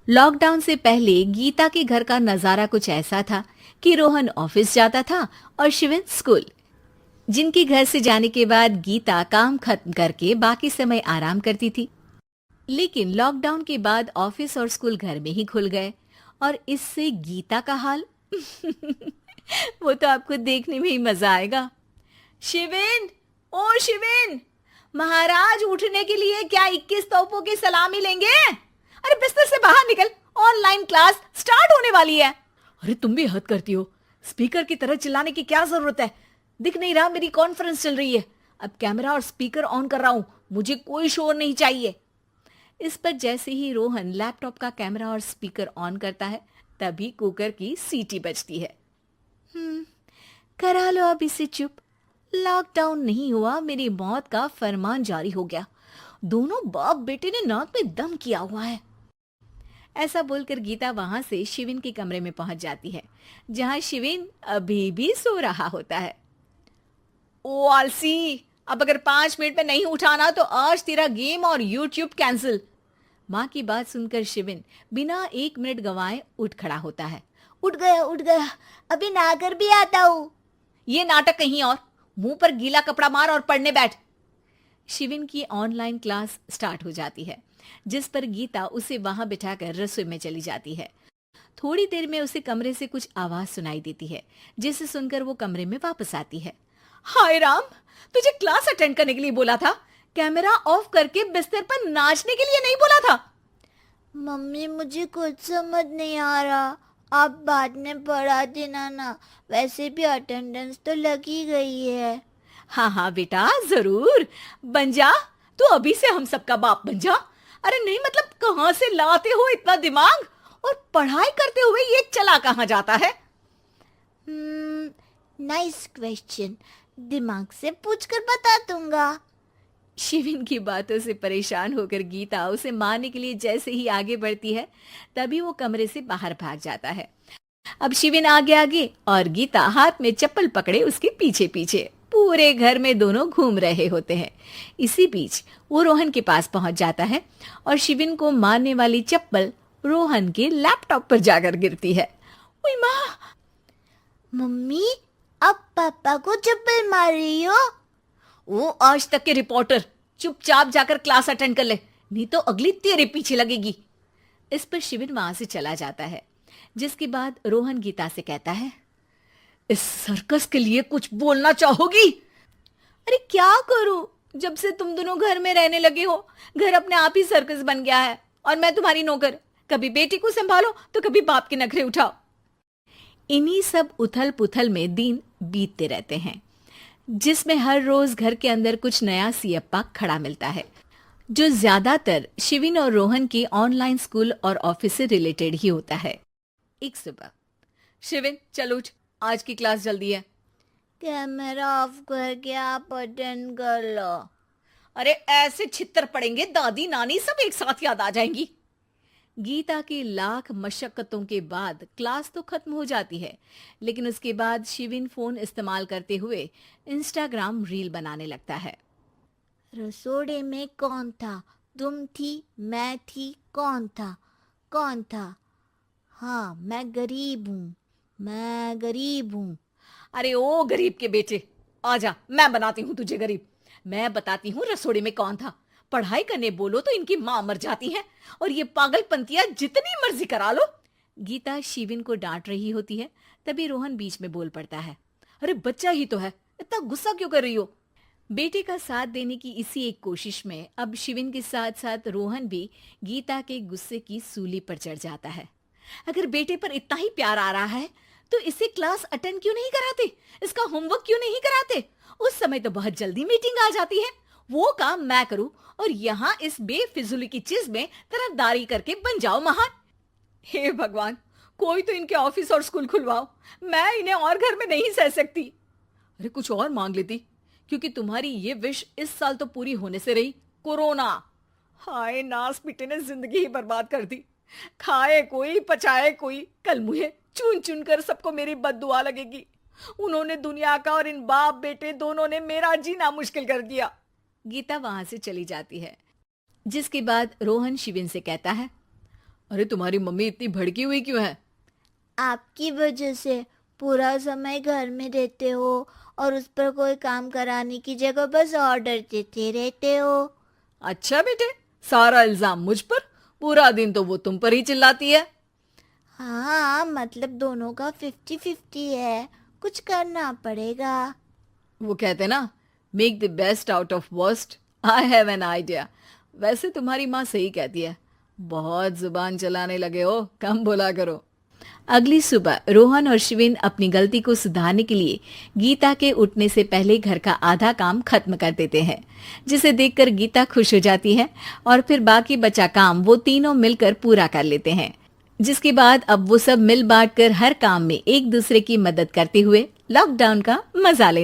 Lockdown से पहले गीता के घर का नजारा कुछ ऐसा था कि रोहन ऑफिस जाता था और शिविन स्कूल। जिनके घर से जाने के बाद गीता काम खत्म करके बाकी समय आराम करती थी। लेकिन लॉकडाउन के बाद ऑफिस और स्कूल घर में ही खुल गए और इससे गीता का हाल वो तो आपको देखने में ही मजा आएगा। शिविन, ओ शिविन, महाराज उठने के लिए क्या 21 तोपों की सलामी लेंगे? अरे बिस्तर से बाहर निकल, ऑनलाइन क्लास स्टार्ट होने वाली है। अरे तुम भी हद करती हो, स्पीकर की तरह चिल्लाने की क्या जरूरत है? दिख नहीं रहा मेरी कॉन्फ्रेंस चल रही है। अब कैमरा और स्पीकर ऑन कर रहा हूं, मुझे कोई शोर नहीं चाहिए। इस पर जैसे ही रोहन लैपटॉप का कैमरा और स्पीकर ऑन करता है तभी कुकर की सीटी बजती है। करा लो अब इसे चुप। लॉकडाउन नहीं हुआ, मेरी मौत का फरमान जारी हो गया। दोनों बाप बेटे ने नाक में दम किया हुआ है। ऐसा बोलकर गीता वहां से शिविन के कमरे में पहुंच जाती है, जहां शिविन अभी भी सो रहा होता है। ओ आलसी, अब अगर 5 मिनट में नहीं उठाना तो आज तेरा गेम और यूट्यूब कैंसिल। माँ की बात सुनकर शिविन बिना 1 मिनट गंवाए उठ खड़ा होता है। उठ गया, अभी नहाकर भी आता हूँ। ये नाटक कहीं और, मुंह पर गीला कपड़ा मार और पढ़ने बैठ। शिविन की ऑनलाइन क्लास स्टार्ट हो जाती है, जिस पर गीता उसे वहां बिठाकर रसोई में चली जाती है। थोड़ी देर में उसे कमरे से कुछ आवाज सुनाई देती है, जिसे सुनकर वो कमरे में वापस आती है। हाय राम, तुझे क्लास अटेंड करने के लिए बोला था, कैमरा ऑफ करके बिस्तर पर नाचने के लिए नहीं बोला था। मम्मी मुझे कुछ समझ नहीं आ रहा, आप बाद में पढ़ा देना ना, वैसे भी अटेंडेंस तो लगी गई है। हाँ हाँ बेटा, जरूर बन जा। तू अभी से हम सबका बाप बन जा। अरे नहीं मतलब कहाँ से लाते हो इतना दिमाग, और पढ़ाई करते हुए ये चला कहाँ जाता है? नाइस क्वेश्चन, दिमाग से पूछकर बता दूंगा। शिविन की बातों से परेशान होकर गीता उसे मारने के लिए जैसे ही आगे बढ़ती है तभी वो कमरे से बाहर भाग जाता है। अब शिविन आगे आगे और गीता हाथ में चप्पल पकड़े उसके पीछे पीछे पूरे घर में दोनों घूम रहे होते हैं। इसी बीच वो रोहन के पास पहुंच जाता है और शिविन को मारने वाली चप्पल रोहन के लैपटॉप पर जाकर गिरती है। ओए माँ! मम्मी, अब पापा को चप्पल मार रही हो? वो आज तक के रिपोर्टर, चुपचाप जाकर क्लास अटेंड कर ले, नहीं तो अगली तेरे पीछे लगेगी। इस पर शिविन वहां से चला जाता है, जिसके बाद रोहन गीता से कहता है, इस सर्कस के लिए कुछ बोलना चाहोगी? अरे क्या करूं, जब से तुम दोनों घर में रहने लगे हो, घर अपने आप ही सर्कस बन गया है और मैं तुम्हारी नौकर। कभी बेटी को संभालो तो कभी बाप के नखरे उठाओ। इन्हीं सब उथल पुथल में दिन बीतते रहते हैं, जिसमें हर रोज घर के अंदर कुछ नया सियप्पा खड़ा मिलता है, जो ज्यादातर शिविन और रोहन के ऑनलाइन स्कूल और ऑफिस से रिलेटेड ही होता है। एक सुबह, शिविन चल उठ, आज की क्लास जल्दी है। कैमरा ऑफ करके आप अटेंड कर लो। अरे ऐसे छित्तर पड़ेंगे, दादी नानी सब एक साथ याद आ जाएंगी। गीता की लाख मशक्कतों के बाद क्लास तो खत्म हो जाती है, लेकिन उसके बाद शिविन फोन इस्तेमाल करते हुए इंस्टाग्राम रील बनाने लगता है। रसोड़े में कौन था? तुम थी, मैं थी, कौन था? कौन था? हाँ, मैं गरीब हूँ, मैं गरीब हूँ। अरे ओ गरीब के बेटे, आजा, मैं बनाती हूँ तुझे गरीब। मैं बताती हूँ रसोड़े में कौन था। पढ़ाई करने बोलो तो इनकी माँ मर जाती है, और ये पागलपंतियां जितनी मर्जी करा लो। गीता शिविन को डांट रही होती है, तभी रोहन बीच में बोल पड़ता है। अरे बच्चा ही तो है, इतना गुस्सा क्यों कर रही हो? बेटे का साथ देने की इसी एक कोशिश में अब शिविन के साथ साथ रोहन भी गीता के गुस्से की सूली पर चढ़ जाता है। अगर बेटे पर इतना ही प्यार आ रहा है तो इसे क्लास अटेंड क्यों नहीं कराते, इसका होमवर्क क्यों नहीं कराते? उस समय तो बहुत जल्दी मीटिंग आ जाती है, वो काम मैं करूं और यहाँ इस बेफिजुली की चीज में तरफदारी करके बन जाओ महान। हे भगवान, कोई तो इनके ऑफिस और स्कूल खुलवाओ, मैं इन्हें और घर में नहीं सह सकती। अरे कुछ और मांग लेती, क्योंकि तुम्हारी ये विश इस साल तो पूरी होने से रही, कोरोना। हाय नास पिटे ने जिंदगी ही बर्बाद कर दी। खाए कोई पचाए कोई, कल मुझे चुन चुन कर सबको मेरी बद्दुआ लगेगी। उन्होंने दुनिया का और इन बाप बेटे दोनों ने मेरा जीना मुश्किल कर दिया। गीता वहां से चली जाती है, जिसके बाद रोहन शिविन से कहता है, अरे तुम्हारी मम्मी इतनी भड़की हुई क्यों है? आपकी वजह से पूरा समय घर में रहते हो और उस पर कोई काम कराने की जगह बस ऑर्डर देते रहते हो। अच्छा बेटे, सारा इल्जाम मुझ पर, पूरा दिन तो वो तुम पर ही चिल्लाती है। हाँ, मतलब दोनों का 50-50 है, कुछ करना पड़ेगा। वो कहते ना, make the best out of worst. I have an idea. वैसे तुम्हारी माँ सही कहती है, बहुत जुबान चलाने लगे हो, कम बोला करो। अगली सुबह रोहन और शिविन अपनी गलती को सुधारने के लिए गीता के उठने से पहले घर का आधा काम खत्म कर देते हैं, जिसे देखकर गीता खुश हो जाती है और फिर बाकी बचा काम वो तीनों मिलकर पूरा कर लेते हैं। जिसके बाद अब वो सब मिल बांट कर हर काम में एक दूसरे की मदद करते हुए लॉकडाउन का मजा लेते